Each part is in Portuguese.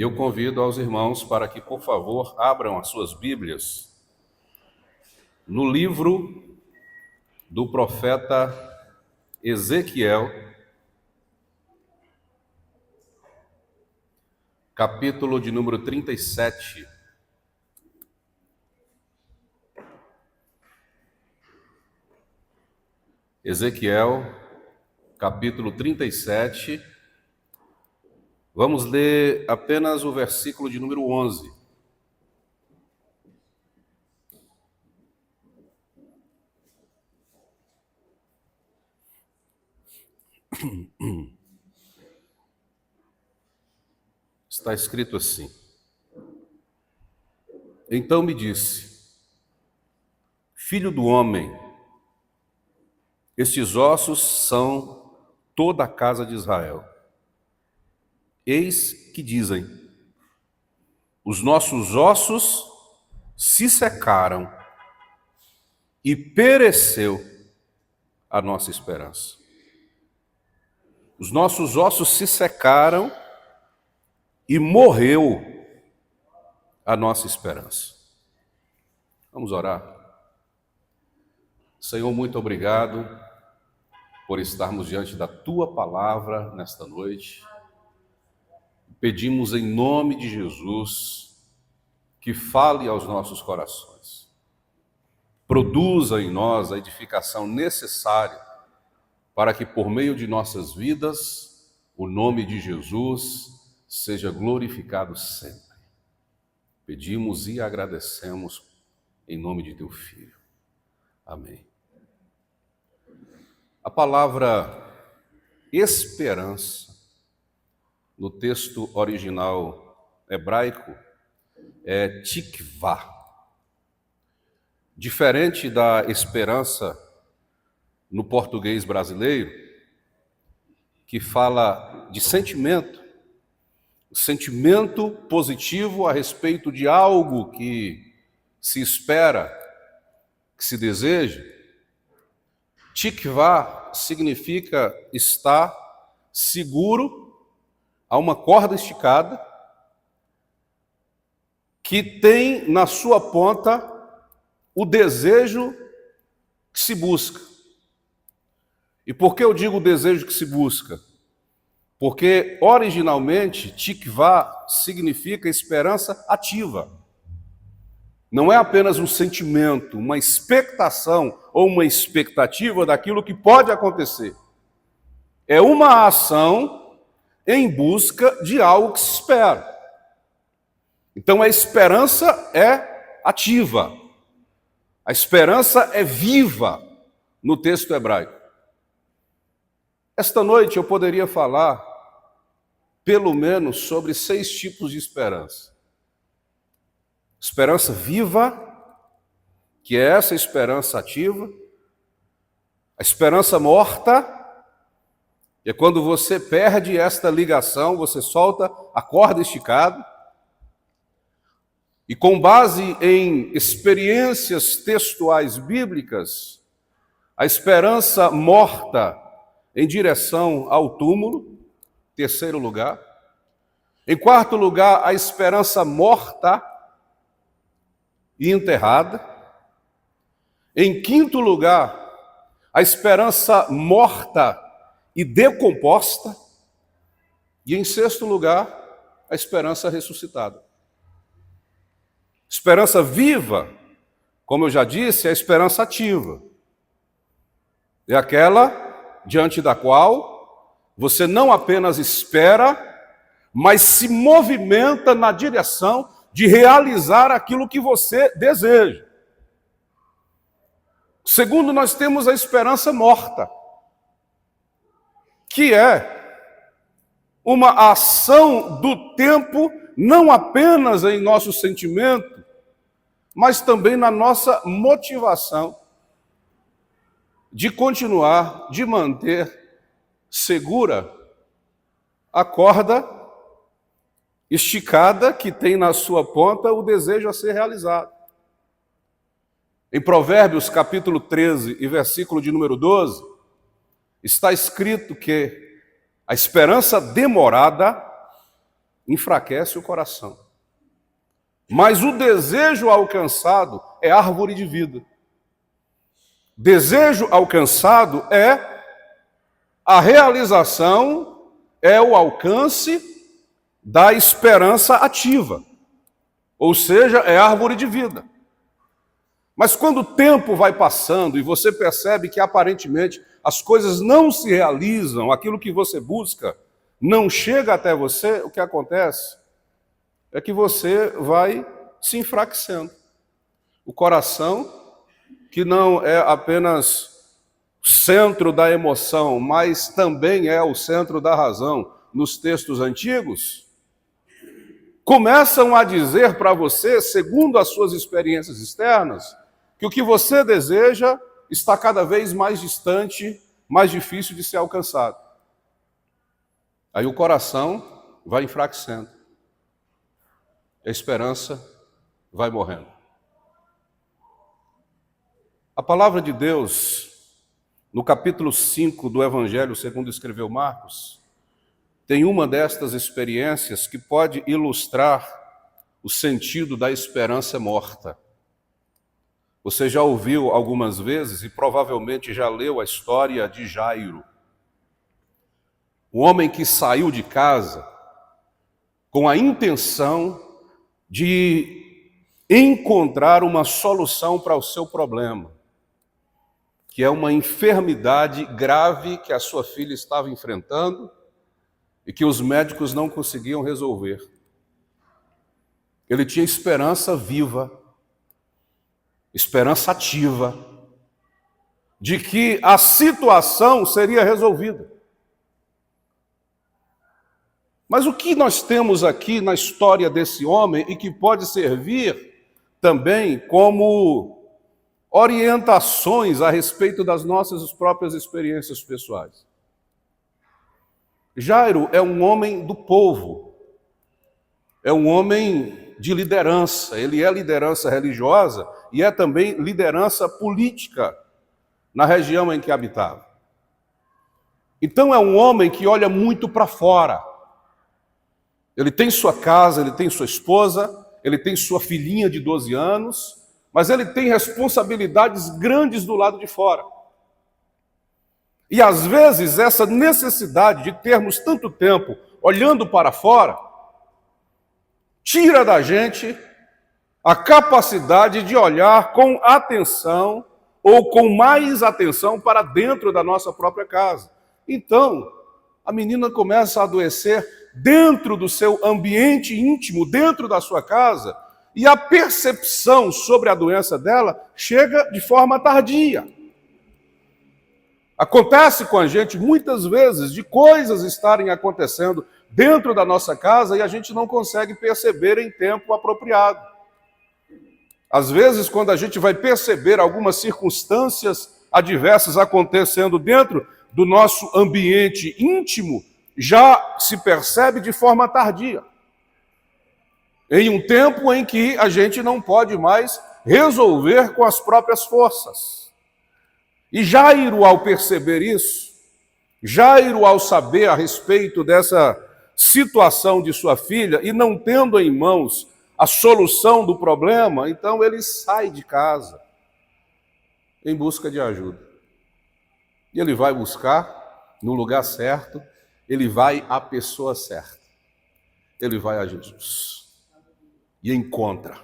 Eu convido aos irmãos para que, por favor, abram as suas Bíblias no livro do profeta Ezequiel, capítulo de número 37. Ezequiel, capítulo 37. Vamos ler apenas o versículo de número 11. Está escrito assim: Então me disse, filho do homem, estes ossos são toda a casa de Israel. Eis que dizem, os nossos ossos se secaram e pereceu a nossa esperança. Os nossos ossos se secaram e morreu a nossa esperança. Vamos orar. Senhor, muito obrigado por estarmos diante da Tua palavra nesta noite. Pedimos em nome de Jesus que fale aos nossos corações. Produza em nós a edificação necessária para que por meio de nossas vidas o nome de Jesus seja glorificado sempre. Pedimos e agradecemos em nome de Teu Filho. Amém. A palavra esperança, no texto original hebraico, é tikvá. Diferente da esperança no português brasileiro, que fala de sentimento positivo a respeito de algo que se espera, que se deseja. Tikvá significa estar seguro a uma corda esticada que tem na sua ponta o desejo que se busca. E por que eu digo o desejo que se busca? Porque originalmente tikvá significa esperança ativa. Não é apenas um sentimento, uma expectação ou uma expectativa daquilo que pode acontecer. É uma ação em busca de algo que se espera. Então a esperança é ativa. A esperança é viva no texto hebraico. Esta noite eu poderia falar pelo menos sobre 6 tipos de esperança. Esperança viva, que é essa esperança ativa. A esperança morta, que é quando você perde esta ligação, você solta a corda esticada. E com base em experiências textuais bíblicas, a esperança morta em direção ao túmulo, terceiro lugar. Em quarto lugar, a esperança morta e enterrada. Em quinto lugar, a esperança morta e decomposta. E em sexto lugar, a esperança ressuscitada. Esperança viva, como eu já disse, é a esperança ativa. É aquela diante da qual você não apenas espera, mas se movimenta na direção de realizar aquilo que você deseja. Segundo, nós temos a esperança morta, que é uma ação do tempo, não apenas em nosso sentimento, mas também na nossa motivação de continuar, de manter segura a corda esticada que tem na sua ponta o desejo a ser realizado. Em Provérbios, capítulo 13 e versículo de número 12, está escrito que a esperança demorada enfraquece o coração. Mas o desejo alcançado é árvore de vida. Desejo alcançado é a realização, é o alcance da esperança ativa. Ou seja, é árvore de vida. Mas quando o tempo vai passando e você percebe que aparentemente as coisas não se realizam, aquilo que você busca não chega até você, o que acontece é que você vai se enfraquecendo. O coração, que não é apenas centro da emoção, mas também é o centro da razão nos textos antigos, começam a dizer para você, segundo as suas experiências externas, que o que você deseja está cada vez mais distante, mais difícil de ser alcançado. Aí o coração vai enfraquecendo. A esperança vai morrendo. A palavra de Deus, no capítulo 5 do Evangelho segundo escreveu Marcos, tem uma destas experiências que pode ilustrar o sentido da esperança morta. Você já ouviu algumas vezes e provavelmente já leu a história de Jairo. O homem que saiu de casa com a intenção de encontrar uma solução para o seu problema, que é uma enfermidade grave que a sua filha estava enfrentando e que os médicos não conseguiam resolver. Ele tinha esperança viva, esperança ativa, de que a situação seria resolvida. Mas o que nós temos aqui na história desse homem e que pode servir também como orientações a respeito das nossas próprias experiências pessoais? Jairo é um homem do povo, é um homem de liderança, ele é liderança religiosa e é também liderança política na região em que habitava. Então é um homem que olha muito para fora. Ele tem sua casa, ele tem sua esposa, ele tem sua filhinha de 12 anos, mas ele tem responsabilidades grandes do lado de fora. E às vezes essa necessidade de termos tanto tempo olhando para fora tira da gente a capacidade de olhar com atenção ou com mais atenção para dentro da nossa própria casa. Então, a menina começa a adoecer dentro do seu ambiente íntimo, dentro da sua casa, e a percepção sobre a doença dela chega de forma tardia. Acontece com a gente muitas vezes de coisas estarem acontecendo dentro da nossa casa e a gente não consegue perceber em tempo apropriado. Às vezes, quando a gente vai perceber algumas circunstâncias adversas acontecendo dentro do nosso ambiente íntimo, já se percebe de forma tardia. Em um tempo em que a gente não pode mais resolver com as próprias forças. E Jairo, ao perceber isso, Jairo, ao saber a respeito dessa situação de sua filha e não tendo em mãos a solução do problema, então ele sai de casa em busca de ajuda. E ele vai buscar no lugar certo, ele vai à pessoa certa. Ele vai a Jesus e encontra.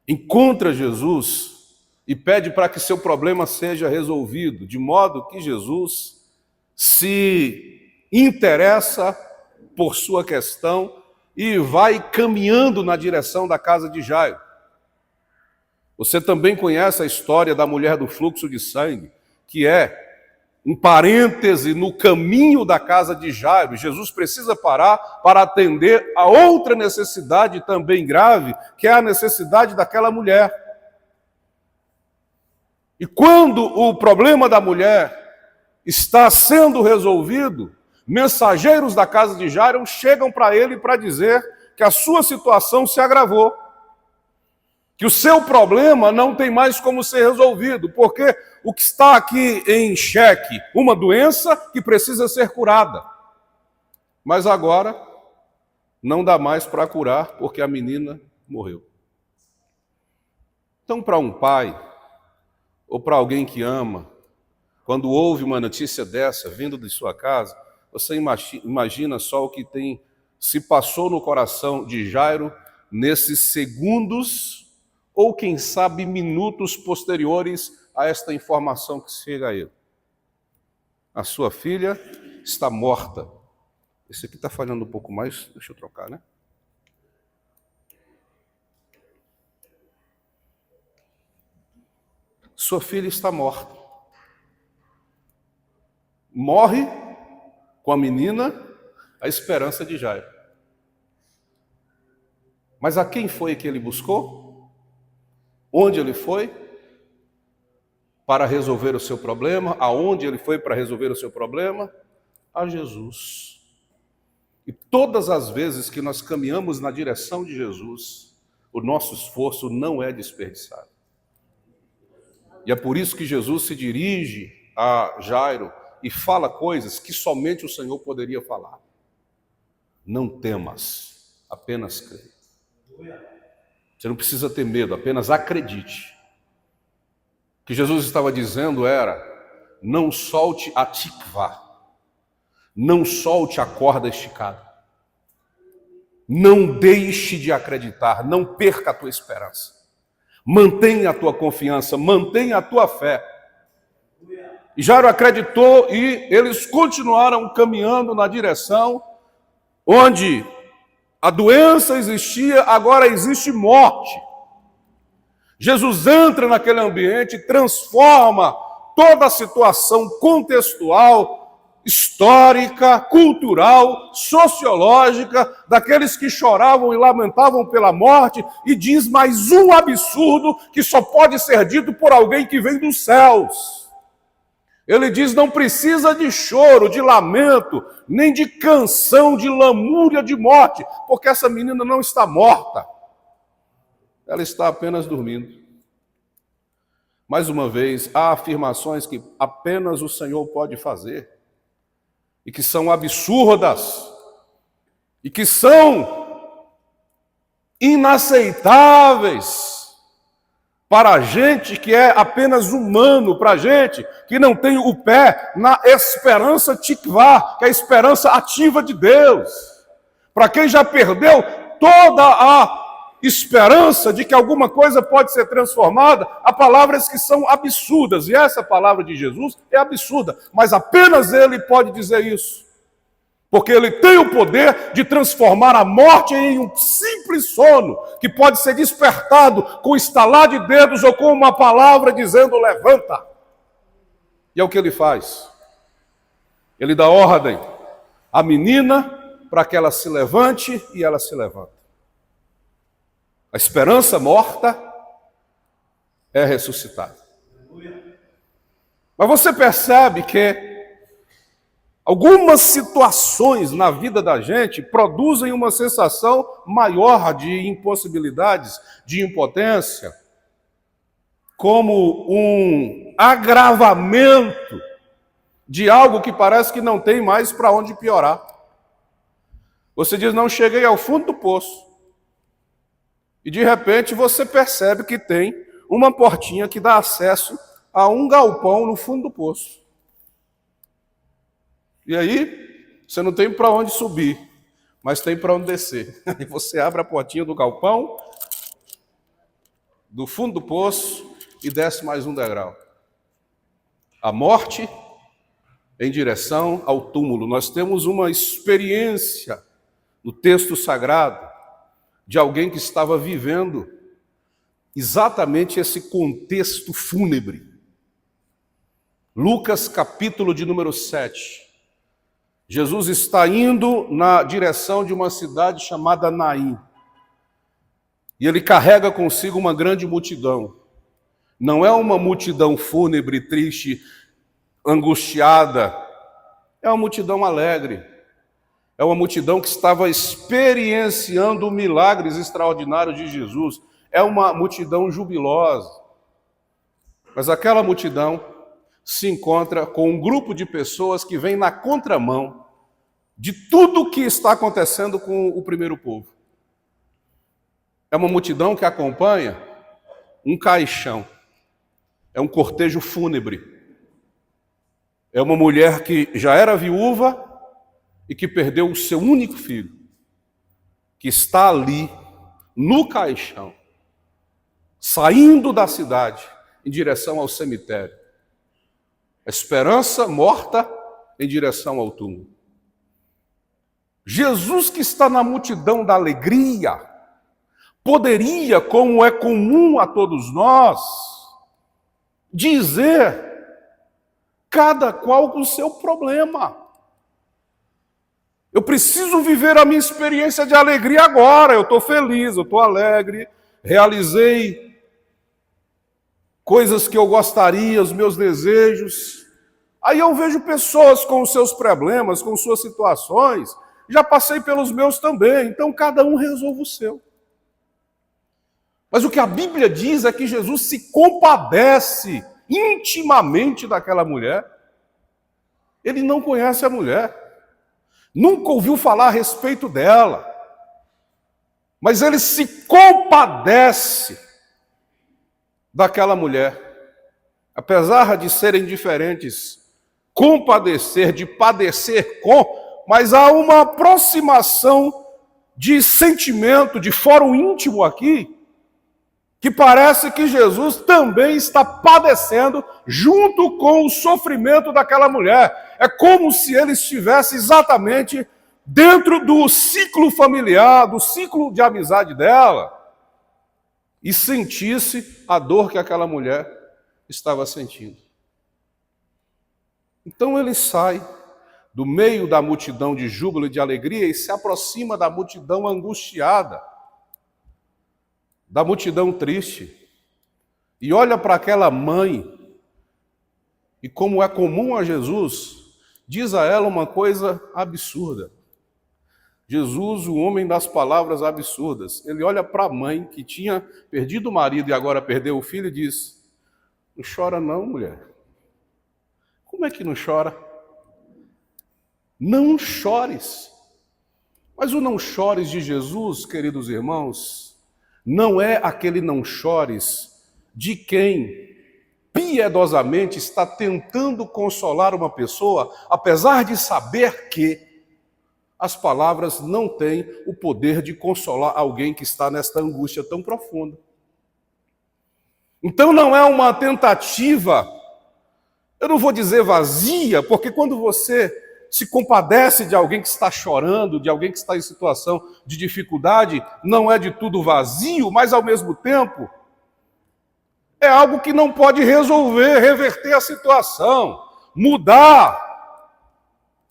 Encontra Jesus e pede para que seu problema seja resolvido, de modo que Jesus se interessa por sua questão e vai caminhando na direção da casa de Jairo. Você também conhece a história da mulher do fluxo de sangue, que é um parêntese no caminho da casa de Jairo. Jesus precisa parar para atender a outra necessidade também grave, que é a necessidade daquela mulher. E quando o problema da mulher está sendo resolvido, mensageiros da casa de Jairo chegam para ele para dizer que a sua situação se agravou, que o seu problema não tem mais como ser resolvido, porque o que está aqui em xeque, uma doença que precisa ser curada. Mas agora, não dá mais para curar porque a menina morreu. Então, para um pai, ou para alguém que ama, quando ouve uma notícia dessa vindo de sua casa, você imagina só o que se passou no coração de Jairo nesses segundos, ou quem sabe minutos posteriores a esta informação que chega a ele. A sua filha está morta. Esse aqui está falhando um pouco mais, deixa eu trocar, né? Sua filha está morta. Morre com a menina a esperança de Jairo. Mas a quem foi que ele buscou? Onde ele foi para resolver o seu problema? Aonde ele foi para resolver o seu problema? A Jesus. E todas as vezes que nós caminhamos na direção de Jesus, o nosso esforço não é desperdiçado. E é por isso que Jesus se dirige a Jairo e fala coisas que somente o Senhor poderia falar. Não temas, apenas creia. Você não precisa ter medo, apenas acredite. O que Jesus estava dizendo era: não solte a tikvá, não solte a corda esticada. Não deixe de acreditar, não perca a tua esperança. Mantenha a tua confiança, mantenha a tua fé. E Jairo acreditou e eles continuaram caminhando na direção onde a doença existia, agora existe morte. Jesus entra naquele ambiente, transforma toda a situação contextual, histórica, cultural, sociológica, daqueles que choravam e lamentavam pela morte, e diz mais um absurdo que só pode ser dito por alguém que vem dos céus. Ele diz: não precisa de choro, de lamento, nem de canção, de lamúria de morte, porque essa menina não está morta. Ela está apenas dormindo. Mais uma vez, há afirmações que apenas o Senhor pode fazer, e que são absurdas, e que são inaceitáveis para a gente que é apenas humano, para a gente que não tem o pé na esperança tikvá, que é a esperança ativa de Deus. Para quem já perdeu toda a esperança de que alguma coisa pode ser transformada, há palavras que são absurdas, e essa palavra de Jesus é absurda, mas apenas Ele pode dizer isso, porque Ele tem o poder de transformar a morte em um simples sono, que pode ser despertado com o estalar de dedos ou com uma palavra dizendo: levanta. E é o que Ele faz. Ele dá ordem à menina para que ela se levante, e ela se levanta. A esperança morta é ressuscitada. Mas você percebe que algumas situações na vida da gente produzem uma sensação maior de impossibilidades, de impotência, como um agravamento de algo que parece que não tem mais para onde piorar. Você diz: não, cheguei ao fundo do poço. E de repente você percebe que tem uma portinha que dá acesso a um galpão no fundo do poço. E aí você não tem para onde subir, mas tem para onde descer. E você abre a portinha do galpão, do fundo do poço, e desce mais um degrau. A morte em direção ao túmulo. Nós temos uma experiência no texto sagrado de alguém que estava vivendo exatamente esse contexto fúnebre. Lucas, capítulo de número 7. Jesus está indo na direção de uma cidade chamada Naim. E ele carrega consigo uma grande multidão. Não é uma multidão fúnebre, triste, angustiada. É uma multidão alegre. É uma multidão que estava experienciando milagres extraordinários de Jesus. É uma multidão jubilosa. Mas aquela multidão se encontra com um grupo de pessoas que vem na contramão de tudo o que está acontecendo com o primeiro povo. É uma multidão que acompanha um caixão, é um cortejo fúnebre, é uma mulher que já era viúva e que perdeu o seu único filho, que está ali no caixão, saindo da cidade em direção ao cemitério. A esperança morta em direção ao túmulo. Jesus, que está na multidão da alegria, poderia, como é comum a todos nós, dizer, cada qual com o seu problema. Eu preciso viver a minha experiência de alegria agora. Eu estou feliz, eu estou alegre, realizei coisas que eu gostaria, os meus desejos. Aí eu vejo pessoas com os seus problemas, com suas situações. Já passei pelos meus também, então cada um resolve o seu. Mas o que a Bíblia diz é que Jesus se compadece intimamente daquela mulher. Ele não conhece a mulher, nunca ouviu falar a respeito dela, mas ele se compadece daquela mulher. Apesar de serem diferentes, compadecer, de padecer com, mas há uma aproximação de sentimento, de fórum íntimo aqui, que parece que Jesus também está padecendo junto com o sofrimento daquela mulher. É como se ele estivesse exatamente dentro do ciclo familiar, do ciclo de amizade dela, e sentisse a dor que aquela mulher estava sentindo. Então ele sai do meio da multidão de júbilo e de alegria e se aproxima da multidão angustiada, da multidão triste, e olha para aquela mãe, e como é comum a Jesus, diz a ela uma coisa absurda. Jesus, o homem das palavras absurdas, ele olha para a mãe que tinha perdido o marido e agora perdeu o filho e diz: não chora não, mulher. Como é que não chora? Não chores. Mas o não chores de Jesus, queridos irmãos, não é aquele não chores de quem piedosamente está tentando consolar uma pessoa, apesar de saber que as palavras não têm o poder de consolar alguém que está nesta angústia tão profunda. Então não é uma tentativa, eu não vou dizer vazia, porque quando você se compadece de alguém que está chorando, de alguém que está em situação de dificuldade, não é de tudo vazio, mas ao mesmo tempo é algo que não pode resolver, reverter a situação, mudar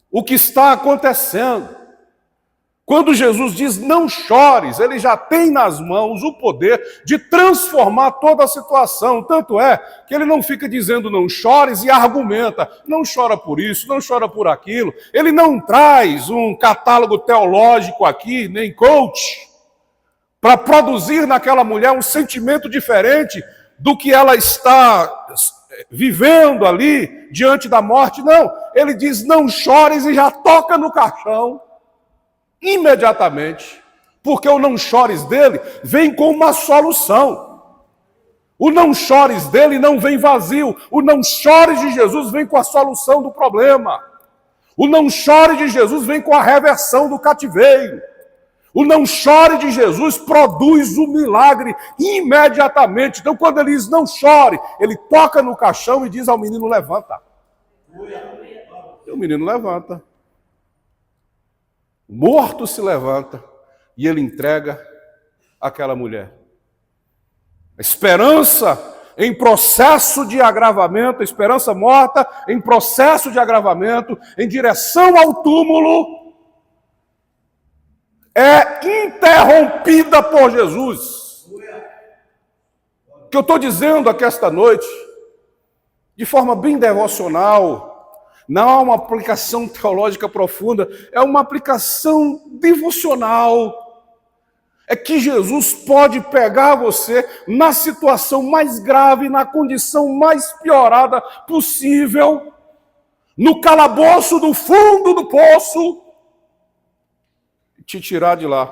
o que está acontecendo. Quando Jesus diz não chores, ele já tem nas mãos o poder de transformar toda a situação. Tanto é que ele não fica dizendo não chores e argumenta, não chora por isso, não chora por aquilo. Ele não traz um catálogo teológico aqui, nem coach, para produzir naquela mulher um sentimento diferente do que ela está vivendo ali diante da morte. Não, ele diz não chores e já toca no caixão. Imediatamente, porque o não chores dele vem com uma solução. O não chores dele não vem vazio. O não chores de Jesus vem com a solução do problema. O não chore de Jesus vem com a reversão do cativeiro. O não chore de Jesus produz o milagre imediatamente. Então, quando ele diz não chore, ele toca no caixão e diz ao menino: levanta. E o menino levanta. O morto se levanta e ele entrega aquela mulher. A esperança em processo de agravamento, a esperança morta em processo de agravamento, em direção ao túmulo, é interrompida por Jesus. O que eu estou dizendo aqui esta noite, de forma bem devocional, não há uma aplicação teológica profunda, é uma aplicação devocional. É que Jesus pode pegar você na situação mais grave, na condição mais piorada possível, no calabouço do fundo do poço, te tirar de lá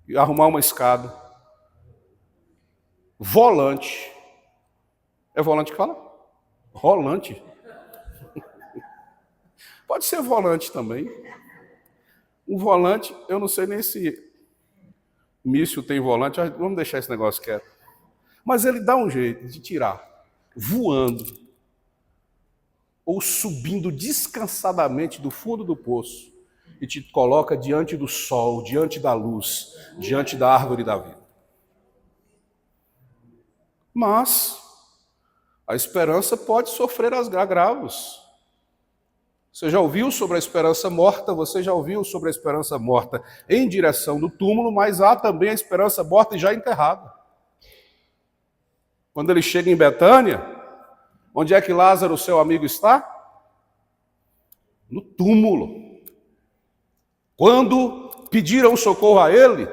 e arrumar uma escada. Volante. É volante que fala? Rolante. Pode ser volante também. Um volante, eu não sei nem se míssil tem volante, vamos deixar esse negócio quieto. Mas ele dá um jeito de tirar, voando, ou subindo descansadamente do fundo do poço, e te coloca diante do sol, diante da luz, diante da árvore da vida. Mas a esperança pode sofrer agravos. Você já ouviu sobre a esperança morta? Você já ouviu sobre a esperança morta em direção do túmulo, mas há também a esperança morta e já enterrada. Quando ele chega em Betânia, onde é que Lázaro, seu amigo, está? No túmulo. Quando pediram socorro a ele,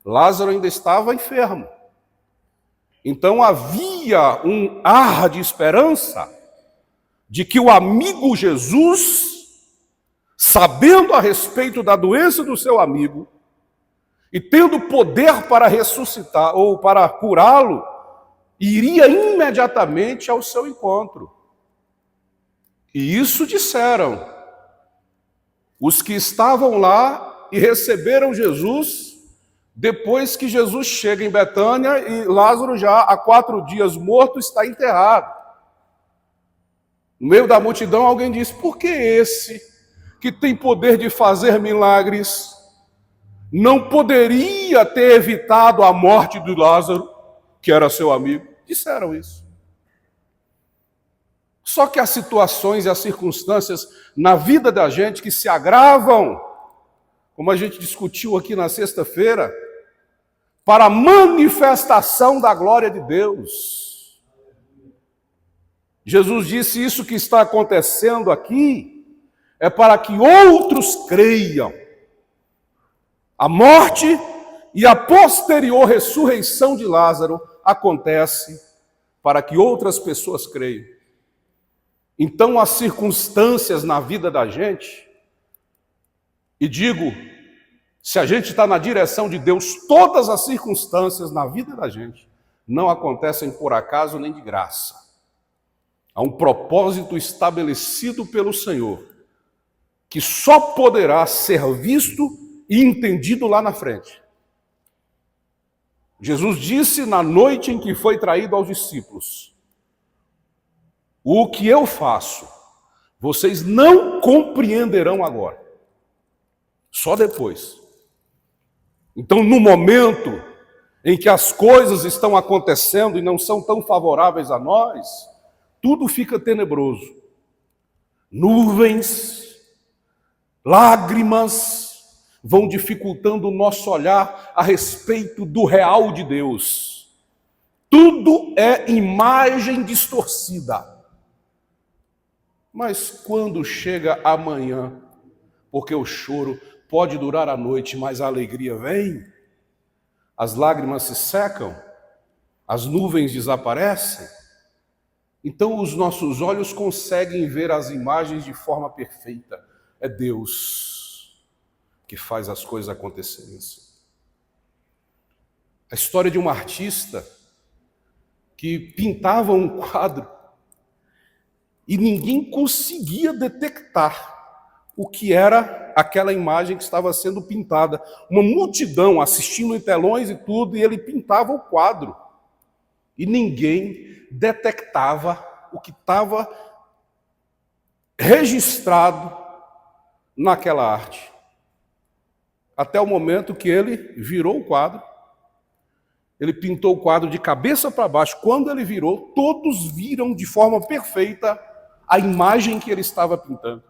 Lázaro ainda estava enfermo. Então havia um ar de esperança de que o amigo Jesus, sabendo a respeito da doença do seu amigo e tendo poder para ressuscitar ou para curá-lo, iria imediatamente ao seu encontro. E isso disseram os que estavam lá e receberam Jesus depois que Jesus chega em Betânia e Lázaro já há 4 dias morto está enterrado. No meio da multidão alguém disse: por que esse que tem poder de fazer milagres não poderia ter evitado a morte de Lázaro, que era seu amigo? Disseram isso. Só que as situações e as circunstâncias na vida da gente que se agravam, como a gente discutiu aqui na sexta-feira, para a manifestação da glória de Deus. Jesus disse: isso que está acontecendo aqui é para que outros creiam. A morte e a posterior ressurreição de Lázaro acontece para que outras pessoas creiam. Então as circunstâncias na vida da gente, e digo, se a gente está na direção de Deus, todas as circunstâncias na vida da gente não acontecem por acaso nem de graça. Há um propósito estabelecido pelo Senhor, que só poderá ser visto e entendido lá na frente. Jesus disse na noite em que foi traído aos discípulos: o que eu faço, vocês não compreenderão agora, só depois. Então, no momento em que as coisas estão acontecendo e não são tão favoráveis a nós, tudo fica tenebroso. Nuvens, lágrimas vão dificultando o nosso olhar a respeito do real de Deus. Tudo é imagem distorcida. Mas quando chega amanhã, porque o choro pode durar a noite, mas a alegria vem, as lágrimas se secam, as nuvens desaparecem, então os nossos olhos conseguem ver as imagens de forma perfeita. É Deus que faz as coisas acontecerem assim. A história de uma artista que pintava um quadro e ninguém conseguia detectar o que era aquela imagem que estava sendo pintada. Uma multidão assistindo em telões e tudo, e ele pintava o quadro. E ninguém detectava o que estava registrado naquela arte. Até o momento que ele virou o quadro. Ele pintou o quadro de cabeça para baixo. Quando ele virou, todos viram de forma perfeita a imagem que ele estava pintando.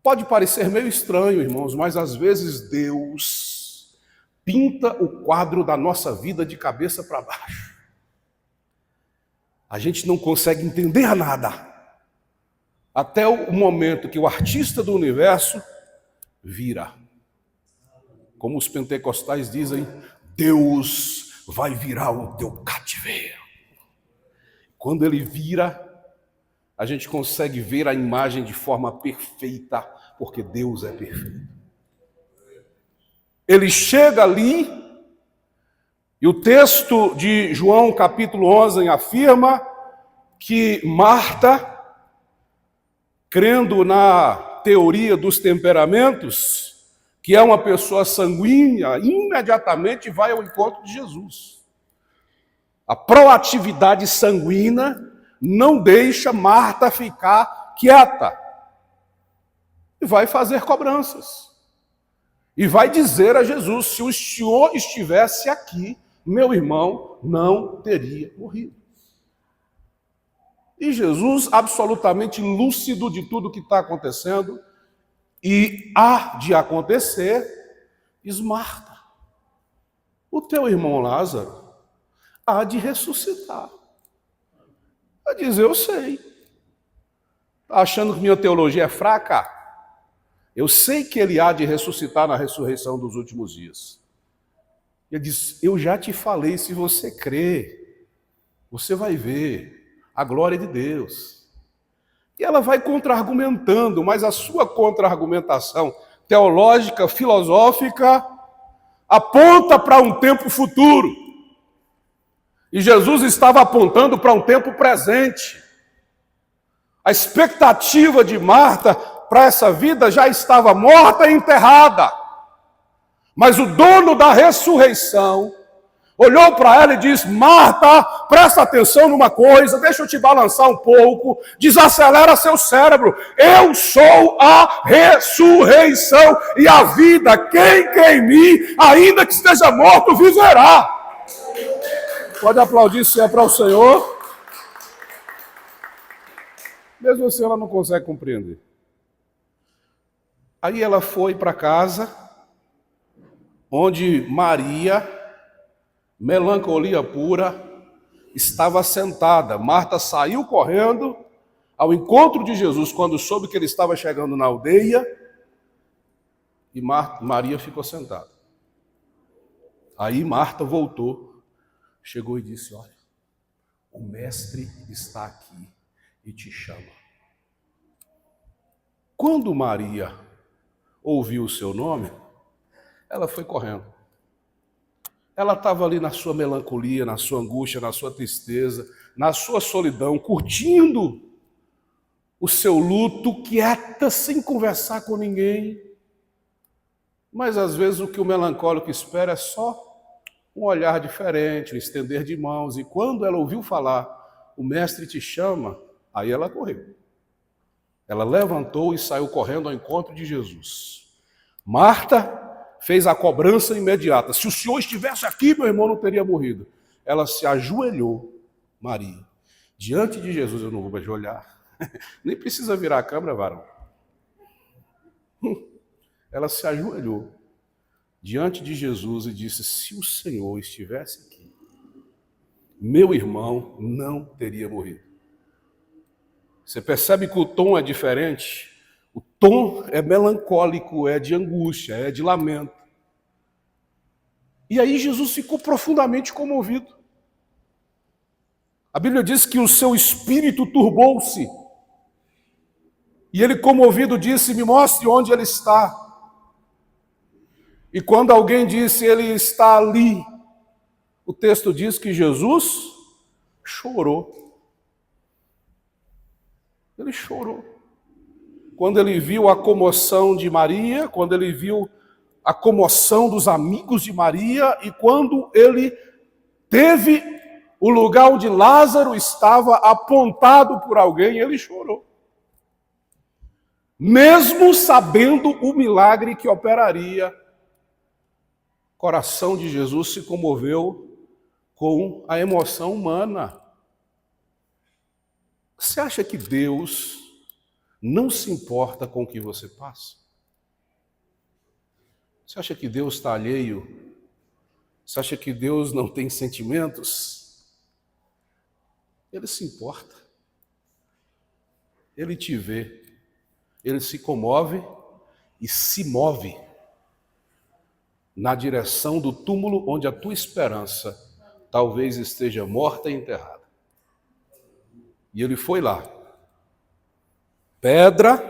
Pode parecer meio estranho, irmãos, mas às vezes Deus pinta o quadro da nossa vida de cabeça para baixo. A gente não consegue entender nada, até o momento que o artista do universo vira. Como os pentecostais dizem, Deus vai virar o teu cativeiro. Quando ele vira, a gente consegue ver a imagem de forma perfeita, porque Deus é perfeito. Ele chega ali, e o texto de João capítulo 11 afirma que Marta, crendo na teoria dos temperamentos, que é uma pessoa sanguínea, imediatamente vai ao encontro de Jesus. A proatividade sanguínea não deixa Marta ficar quieta. E vai fazer cobranças. E vai dizer a Jesus: se o Senhor estivesse aqui, meu irmão não teria morrido. E Jesus, absolutamente lúcido de tudo que está acontecendo, e há de acontecer, diz: Marta, o teu irmão Lázaro há de ressuscitar. Vai dizer: eu sei. Está achando que minha teologia é fraca? Eu sei que ele há de ressuscitar na ressurreição dos últimos dias. Ele diz: eu já te falei, se você crê, você vai ver a glória de Deus. E ela vai contra-argumentando, mas a sua contra-argumentação teológica, filosófica, aponta para um tempo futuro. E Jesus estava apontando para um tempo presente. A expectativa de Marta para essa vida já estava morta e enterrada. Mas o dono da ressurreição olhou para ela e disse: Marta, presta atenção numa coisa, deixa eu te balançar um pouco, desacelera seu cérebro. Eu sou a ressurreição e a vida. Quem crê em mim, ainda que esteja morto, viverá. Pode aplaudir se é para o Senhor. Mesmo assim ela não consegue compreender. Aí ela foi para casa, onde Maria, melancolia pura, estava sentada. Marta saiu correndo ao encontro de Jesus quando soube que ele estava chegando na aldeia, e Maria ficou sentada. Aí Marta voltou, chegou e disse: olha, o mestre está aqui e te chama. Quando Maria ouviu o seu nome, ela foi correndo. Ela estava ali na sua melancolia, na sua angústia, na sua tristeza, na sua solidão, curtindo o seu luto, quieta, sem conversar com ninguém. Mas às vezes o que o melancólico espera é só um olhar diferente, um estender de mãos. E quando ela ouviu falar: o mestre te chama, aí ela correu. Ela levantou e saiu correndo ao encontro de Jesus. Marta fez a cobrança imediata: se o Senhor estivesse aqui, meu irmão não teria morrido. Ela se ajoelhou, Maria, diante de Jesus. Eu não vou me ajoelhar, nem precisa virar a câmera, varão. Ela se ajoelhou diante de Jesus e disse: se o Senhor estivesse aqui, meu irmão não teria morrido. Você percebe que o tom é diferente? O tom é melancólico, é de angústia, é de lamento. E aí Jesus ficou profundamente comovido. A Bíblia diz que o seu espírito turbou-se. E ele, comovido, disse: me mostre onde ele está. E quando alguém disse: ele está ali, o texto diz que Jesus chorou. Ele chorou. Quando ele viu a comoção de Maria, quando ele viu a comoção dos amigos de Maria, e quando ele teve o lugar onde Lázaro estava apontado por alguém, ele chorou. Mesmo sabendo o milagre que operaria, o coração de Jesus se comoveu com a emoção humana. Você acha que Deus não se importa com o que você passa? Você acha que Deus está alheio? Você acha que Deus não tem sentimentos? Ele se importa. Ele te vê. Ele se comove e se move na direção do túmulo onde a tua esperança talvez esteja morta e enterrada. E ele foi lá. pedra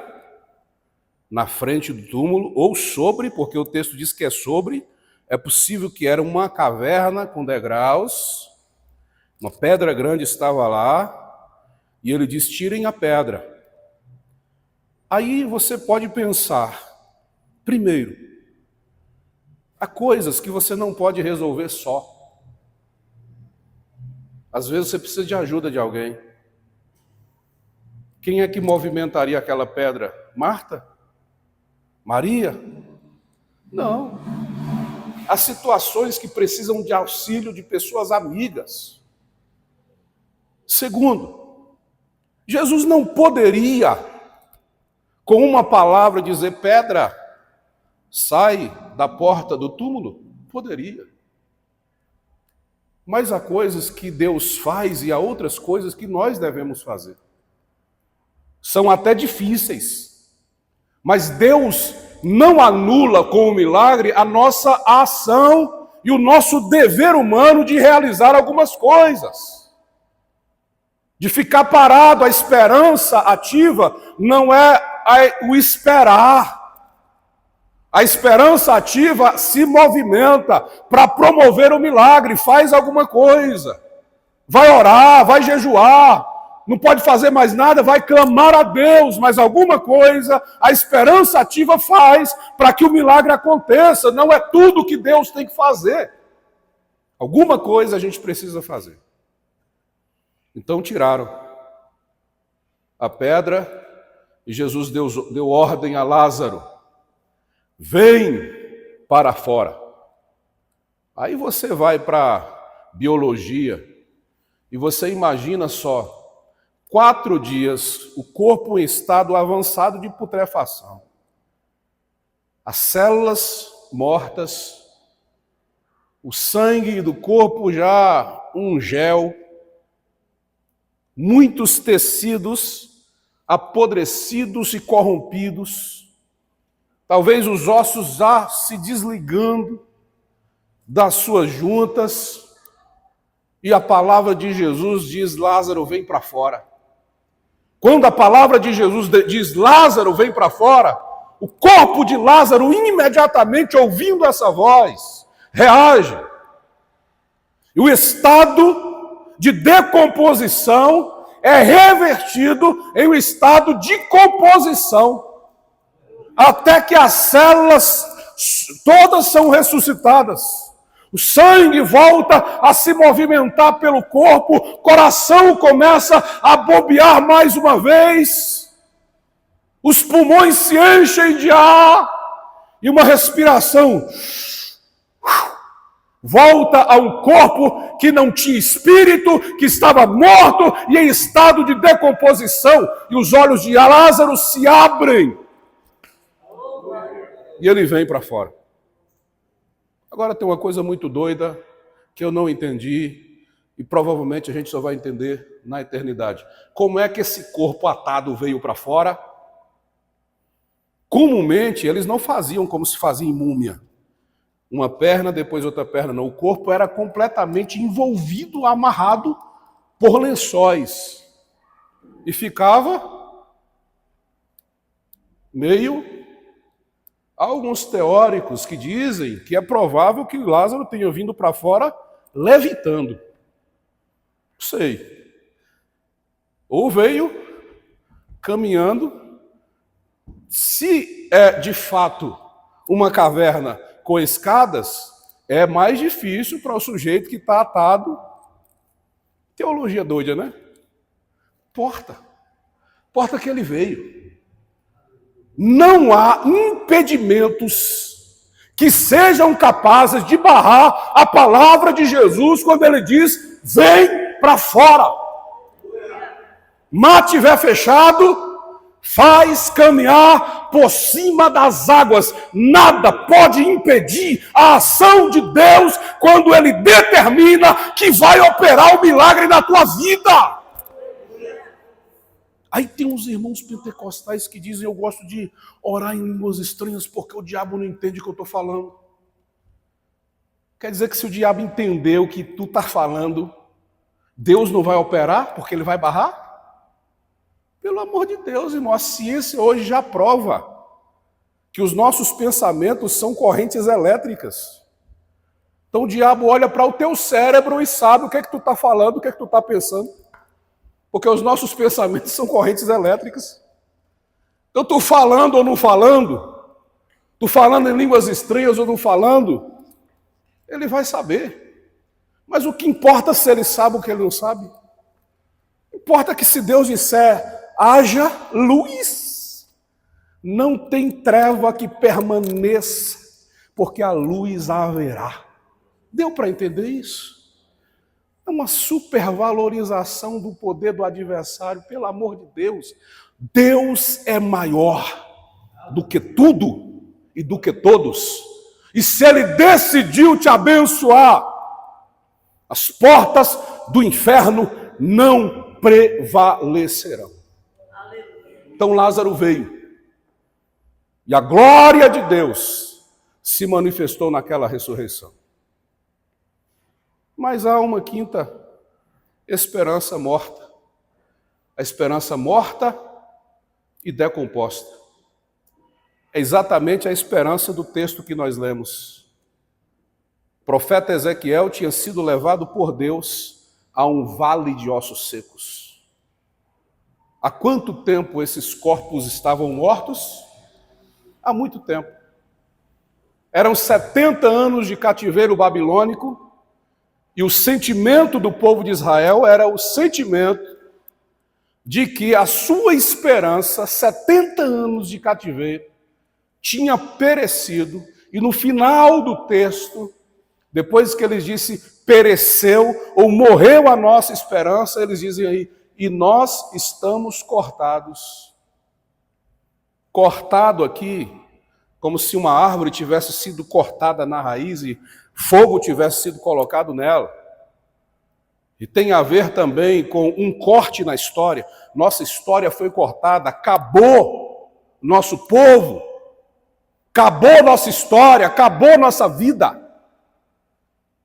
na frente do túmulo, ou sobre, porque o texto diz que é sobre, é possível que era uma caverna com degraus, uma pedra grande estava lá, e ele diz: tirem a pedra. Aí você pode pensar, primeiro, há coisas que você não pode resolver só. Às vezes você precisa de ajuda de alguém. Quem é que movimentaria aquela pedra? Marta? Maria? Não. Há situações que precisam de auxílio de pessoas amigas. Segundo, Jesus não poderia, com uma palavra, dizer: pedra, sai da porta do túmulo? Poderia. Mas há coisas que Deus faz e há outras coisas que nós devemos fazer. São até difíceis, mas Deus não anula com o milagre a nossa ação e o nosso dever humano de realizar algumas coisas. De ficar parado, a esperança ativa não é o esperar. A esperança ativa se movimenta para promover o milagre, faz alguma coisa. Vai orar, vai jejuar, não pode fazer mais nada, vai clamar a Deus, mas alguma coisa a esperança ativa faz para que o milagre aconteça. Não é tudo que Deus tem que fazer. Alguma coisa a gente precisa fazer. Então tiraram a pedra e Jesus deu ordem a Lázaro: vem para fora. Aí você vai para biologia e você imagina só, 4 dias, o corpo em estado avançado de putrefação. As células mortas, o sangue do corpo já um gel, muitos tecidos apodrecidos e corrompidos, talvez os ossos já se desligando das suas juntas, e a palavra de Jesus diz: Lázaro, vem para fora. Quando a palavra de Jesus diz: Lázaro, vem para fora, o corpo de Lázaro, imediatamente ouvindo essa voz, reage. E o estado de decomposição é revertido em um estado de composição, até que as células todas são ressuscitadas. O sangue volta a se movimentar pelo corpo, o coração começa a bombear mais uma vez, os pulmões se enchem de ar e uma respiração volta a um corpo que não tinha espírito, que estava morto e em estado de decomposição, e os olhos de Lázaro se abrem e ele vem para fora. Agora tem uma coisa muito doida que eu não entendi e provavelmente a gente só vai entender na eternidade. Como é que esse corpo atado veio para fora? Comumente eles não faziam como se fazia em múmia. Uma perna, depois outra perna, não. O corpo era completamente envolvido, amarrado por lençóis. E ficava meio... Há alguns teóricos que dizem que é provável que Lázaro tenha vindo para fora levitando. Não sei. Ou veio caminhando. Se é de fato uma caverna com escadas, é mais difícil para o sujeito que está atado. Teologia doida, né? Porta que ele veio. Não há impedimentos que sejam capazes de barrar a palavra de Jesus quando ele diz: vem para fora. Mar tiver fechado, faz caminhar por cima das águas. Nada pode impedir a ação de Deus quando ele determina que vai operar o milagre na tua vida. Aí tem uns irmãos pentecostais que dizem: eu gosto de orar em línguas estranhas porque o diabo não entende o que eu estou falando. Quer dizer que se o diabo entender o que tu está falando, Deus não vai operar porque ele vai barrar? Pelo amor de Deus, irmão, a ciência hoje já prova que os nossos pensamentos são correntes elétricas. Então o diabo olha para o teu cérebro e sabe o que é que tu está falando, o que é que tu está pensando. Porque os nossos pensamentos são correntes elétricas. Então tu falando ou não falando, tu falando em línguas estranhas ou não falando, ele vai saber. Mas o que importa se ele sabe o que ele não sabe? Importa que se Deus disser, haja luz, não tem treva que permaneça, porque a luz haverá. Deu para entender isso? É uma supervalorização do poder do adversário, pelo amor de Deus. Deus é maior do que tudo e do que todos. E se Ele decidiu te abençoar, as portas do inferno não prevalecerão. Então Lázaro veio. E a glória de Deus se manifestou naquela ressurreição. Mas há uma quinta esperança morta. A esperança morta e decomposta. É exatamente a esperança do texto que nós lemos. O profeta Ezequiel tinha sido levado por Deus a um vale de ossos secos. Há quanto tempo esses corpos estavam mortos? Há muito tempo. Eram 70 anos de cativeiro babilônico. E o sentimento do povo de Israel era o sentimento de que a sua esperança, 70 anos de cativeiro, tinha perecido. E no final do texto, depois que eles dizem pereceu ou morreu a nossa esperança, eles dizem aí, e nós estamos cortados. Cortado aqui, como se uma árvore tivesse sido cortada na raiz e fogo tivesse sido colocado nela. E tem a ver também com um corte na história. Nossa história foi cortada, acabou nosso povo, acabou nossa história, acabou nossa vida,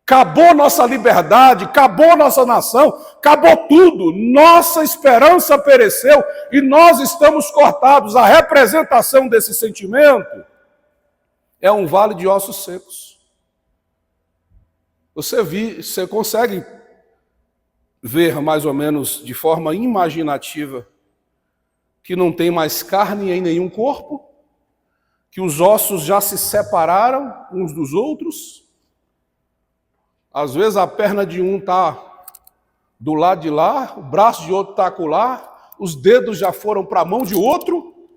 acabou nossa liberdade, acabou nossa nação, acabou tudo. Nossa esperança pereceu e nós estamos cortados. A representação desse sentimento é um vale de ossos secos. Você consegue ver mais ou menos de forma imaginativa que não tem mais carne em nenhum corpo, que os ossos já se separaram uns dos outros. Às vezes a perna de um está do lado de lá, o braço de outro está acolá, os dedos já foram para a mão de outro.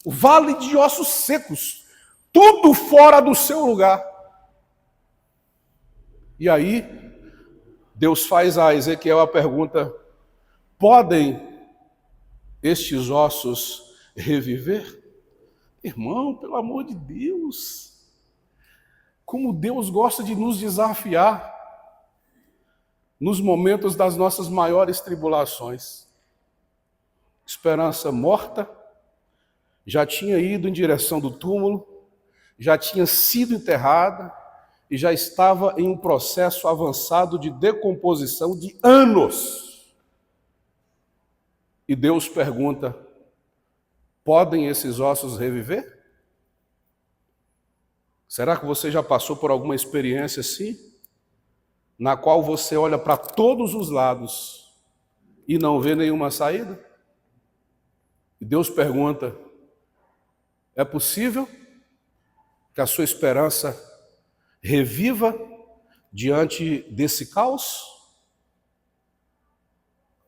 O vale de ossos secos, tudo fora do seu lugar. E aí, Deus faz a Ezequiel a pergunta, podem estes ossos reviver? Irmão, pelo amor de Deus, como Deus gosta de nos desafiar nos momentos das nossas maiores tribulações. Esperança morta, já tinha ido em direção do túmulo, já tinha sido enterrada, e já estava em um processo avançado de decomposição de anos. E Deus pergunta, podem esses ossos reviver? Será que você já passou por alguma experiência assim? Na qual você olha para todos os lados e não vê nenhuma saída? E Deus pergunta, é possível que a sua esperança reviva diante desse caos?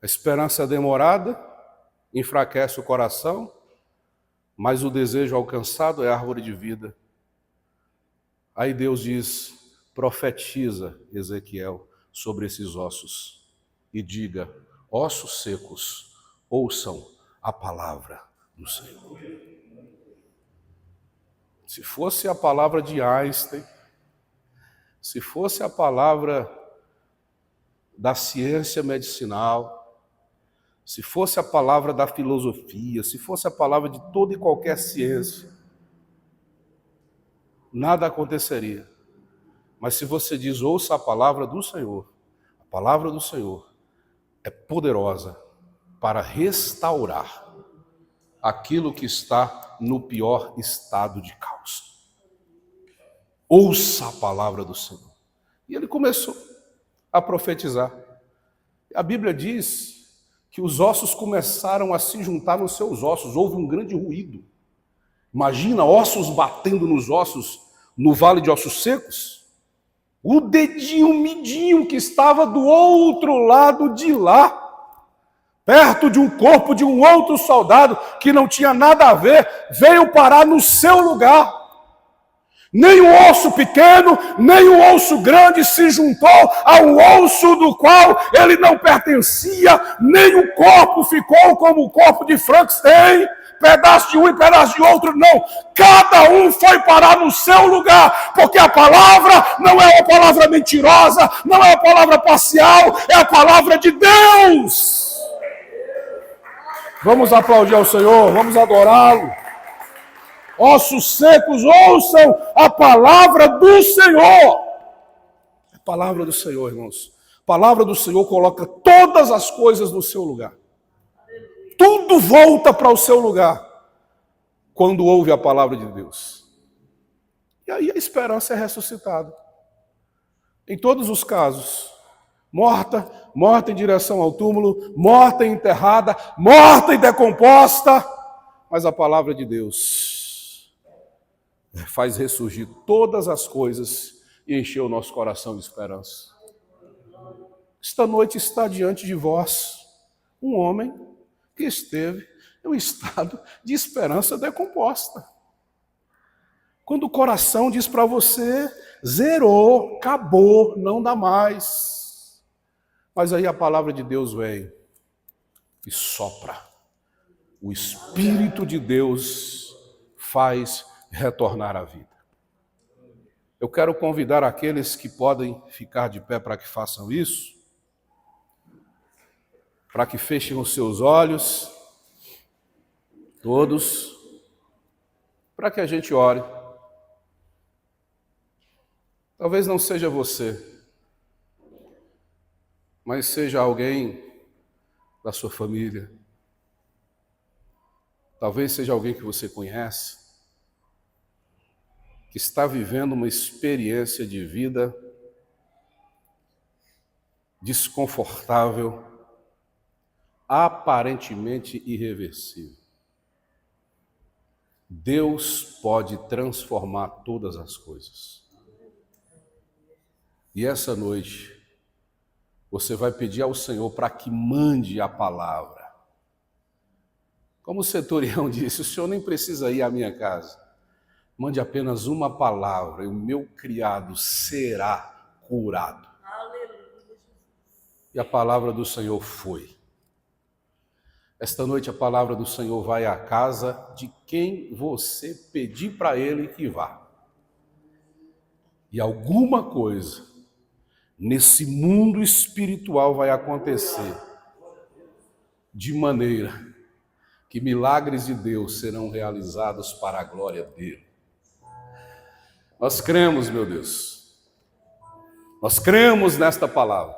A esperança demorada enfraquece o coração, mas o desejo alcançado é árvore de vida. Aí Deus diz, profetiza Ezequiel sobre esses ossos e diga, ossos secos, ouçam a palavra do Senhor. Se fosse a palavra de Einstein, se fosse a palavra da ciência medicinal, se fosse a palavra da filosofia, se fosse a palavra de toda e qualquer ciência, nada aconteceria. Mas se você diz, ouça a palavra do Senhor, a palavra do Senhor é poderosa para restaurar aquilo que está no pior estado de causa. Ouça a palavra do Senhor. E ele começou a profetizar. A Bíblia diz que os ossos começaram a se juntar nos seus ossos, houve um grande ruído. Imagina ossos batendo nos ossos no vale de ossos secos. O dedinho midinho que estava do outro lado de lá, perto de um corpo de um outro soldado que não tinha nada a ver, veio parar no seu lugar. Nem o osso pequeno, nem o osso grande se juntou ao osso do qual ele não pertencia, nem o corpo ficou como o corpo de Frankenstein, pedaço de um e pedaço de outro, não. Cada um foi parar no seu lugar, porque a palavra não é uma palavra mentirosa, não é uma palavra parcial, é a palavra de Deus. Vamos aplaudir ao Senhor, vamos adorá-lo. Ossos secos, ouçam a palavra do Senhor. A palavra do Senhor, irmãos. A palavra do Senhor coloca todas as coisas no seu lugar. Tudo volta para o seu lugar quando ouve a palavra de Deus. E aí a esperança é ressuscitada. Em todos os casos. Morta em direção ao túmulo, morta e enterrada, morta e decomposta. Mas a palavra de Deus faz ressurgir todas as coisas e encher o nosso coração de esperança. Esta noite está diante de vós um homem que esteve em um estado de esperança decomposta. Quando o coração diz para você, zerou, acabou, não dá mais. Mas aí a palavra de Deus vem e sopra. O Espírito de Deus faz retornar à vida. Eu quero convidar aqueles que podem ficar de pé para que façam isso, para que fechem os seus olhos, todos, para que a gente ore. Talvez não seja você, mas seja alguém da sua família. Talvez seja alguém que você conhece, que está vivendo uma experiência de vida desconfortável, aparentemente irreversível. Deus pode transformar todas as coisas. E essa noite, você vai pedir ao Senhor para que mande a palavra. Como o centurião disse, o Senhor nem precisa ir à minha casa. Mande apenas uma palavra e o meu criado será curado. E a palavra do Senhor foi. Esta noite a palavra do Senhor vai à casa de quem você pedir para ele que vá. E alguma coisa nesse mundo espiritual vai acontecer de maneira que milagres de Deus serão realizados para a glória dele. Nós cremos, meu Deus. Nós cremos nesta palavra.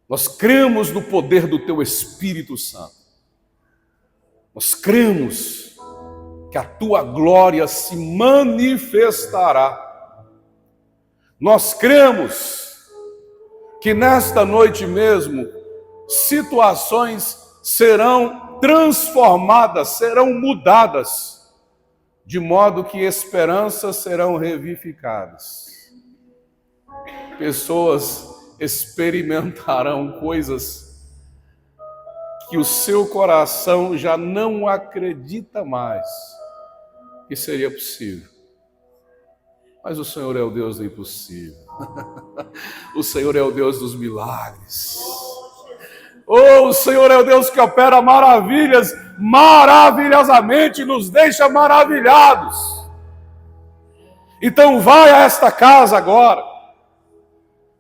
Nós cremos no poder do Teu Espírito Santo. Nós cremos que a Tua glória se manifestará. Nós cremos que nesta noite mesmo situações serão transformadas, serão mudadas, de modo que esperanças serão revivificadas. Pessoas experimentarão coisas que o seu coração já não acredita mais que seria possível. Mas o Senhor é o Deus do impossível. O Senhor é o Deus dos milagres. Oh, o Senhor é o Deus que opera maravilhas, maravilhosamente, nos deixa maravilhados. Então vai a esta casa agora,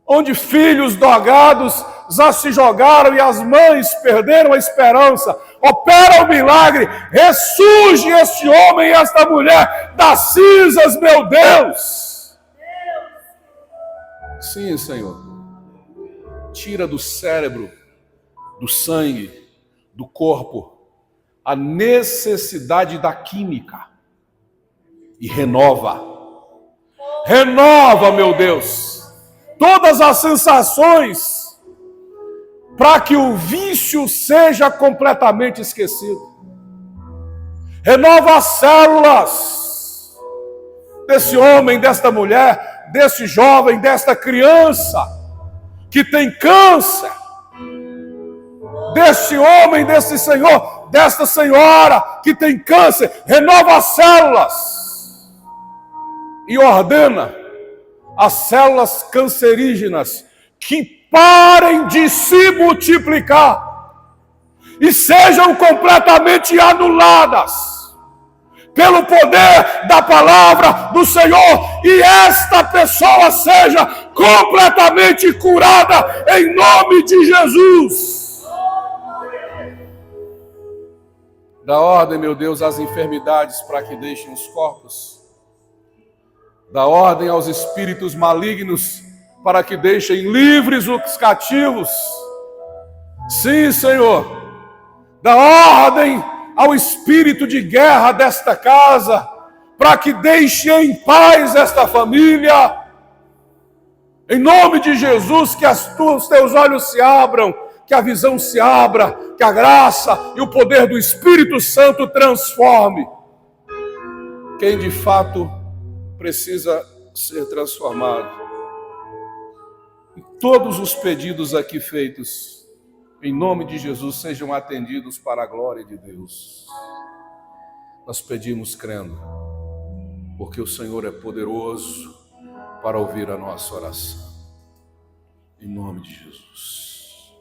onde filhos drogados já se jogaram e as mães perderam a esperança. Opera o milagre, ressurge este homem e esta mulher das cinzas, meu Deus. Sim, Senhor. Tira do cérebro, do sangue, do corpo, a necessidade da química e renova. Renova, meu Deus, todas as sensações para que o vício seja completamente esquecido. Renova as células desse homem, desta mulher, desse jovem, desta criança que tem câncer, deste homem, desse senhor, desta senhora que tem câncer. Renova as células e ordena as células cancerígenas que parem de se multiplicar e sejam completamente anuladas pelo poder da palavra do Senhor, e esta pessoa seja completamente curada em nome de Jesus. Dá ordem, meu Deus, às enfermidades para que deixem os corpos. Dá ordem aos espíritos malignos para que deixem livres os cativos. Sim, Senhor. Dá ordem ao espírito de guerra desta casa, para que deixe em paz esta família. Em nome de Jesus, que os teus olhos se abram, que a visão se abra, que a graça e o poder do Espírito Santo transforme quem de fato precisa ser transformado. E todos os pedidos aqui feitos, em nome de Jesus, sejam atendidos para a glória de Deus. Nós pedimos crendo, porque o Senhor é poderoso para ouvir a nossa oração. Em nome de Jesus.